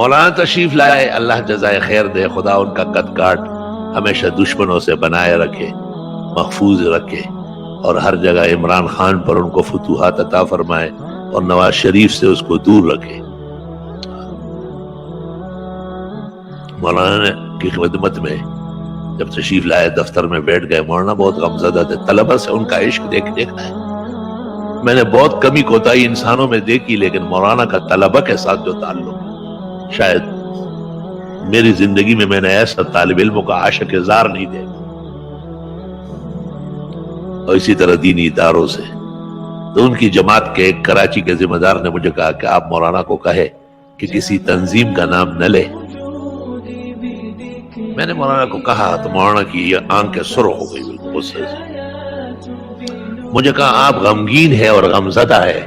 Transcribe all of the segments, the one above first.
مولانا تشریف لائے، اللہ جزائے خیر دے، خدا ان کا قد کاٹ ہمیشہ دشمنوں سے بنائے رکھے، محفوظ رکھے، اور ہر جگہ عمران خان پر ان کو فتوحات عطا فرمائے اور نواز شریف سے اس کو دور رکھے۔ مولانا کی خدمت میں جب تشریف لائے دفتر میں بیٹھ گئے، مولانا بہت غمزدہ تھے، طلبہ سے ان کا عشق دیکھنا ہے۔ میں نے بہت کمی کوتاہی انسانوں میں دیکھی، لیکن مولانا کا طلبہ کے ساتھ جو تعلق ہے، شاید میری زندگی میں نے ایسا طالب علموں کا عاشق زار نہیں دیکھا۔ اور اسی طرح دینی اداروں سے، تو ان کی جماعت کے ایک کراچی کے ذمہ دار نے مجھے کہا کہ آپ مولانا کو کہے کہ کسی تنظیم کا نام نہ لے۔ میں نے مولانا کو کہا تو مولانا کی یہ آنکھیں سرخ ہو گئی بالکل غصے سے۔ مجھے کہا آپ غمگین ہے اور غمزدہ ہے،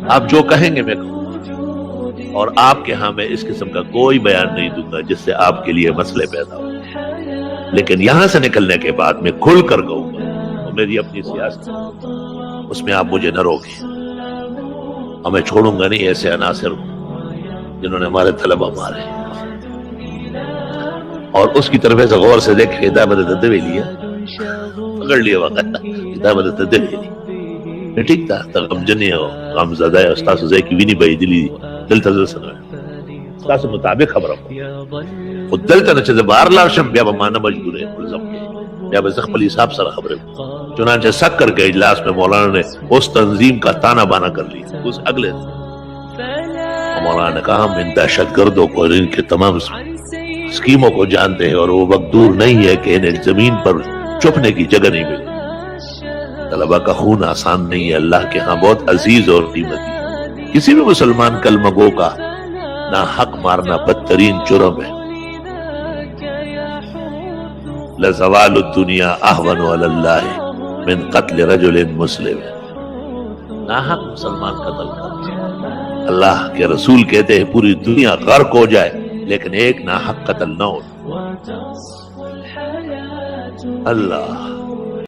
آپ جو کہیں گے میں کہوں گا، اور آپ کے ہاں میں اس قسم کا کوئی بیان نہیں دوں گا جس سے آپ کے لیے مسئلے پیدا ہو، لیکن یہاں سے نکلنے کے بعد میں کھل کر کہوں گا، اور میری اپنی سیاست اس میں آپ مجھے نہ روکیں، اور میں چھوڑوں گا نہیں ایسے عناصر جنہوں نے ہمارے طلبہ مارے۔ اور اس کی طرف سے غور سے دیکھ ہدایت مدد دے لیا، پکڑ لیا وقت ہدایت مدد دے لی، ٹھیک تھا غمجنی ہو غم زدہ ہے استاد سے کی وینی بھائی دلی دل تزل سنو استاد سے مطابق خبر ہو خود دل تن چیز بار لارشم بیا بمانا مجبور ہے ملزم کے بیا بزخ پلی صاحب سر خبر ہے۔ چنانچہ سک کر کے اجلاس میں مولانا نے اس تنظیم کا تانا بانا کر لیا۔ اس اگلے دن مولانا نے کہا ہم ان دہشت گردوں کو ان کے تمام اسکیموں کو جانتے ہیں، اور وہ وقت دور نہیں ہے کہ انہیں زمین پر چھپنے کی جگہ نہیں ملے۔ طلبہ کا خون آسان نہیں ہے، اللہ کے ہاں بہت عزیز اور قیمتی ہے۔ کسی بھی مسلمان کلمہ گو کا نہ حق مارنا بدترین جرم ہے۔ لزوال الدنیا اہون علی اللہ من قتل رجل مسلم، نہ حق مسلمان قتل کر، اللہ کے رسول کہتے ہیں پوری دنیا غرق ہو جائے لیکن ایک ناحق قتل نہ ہو۔ اللہ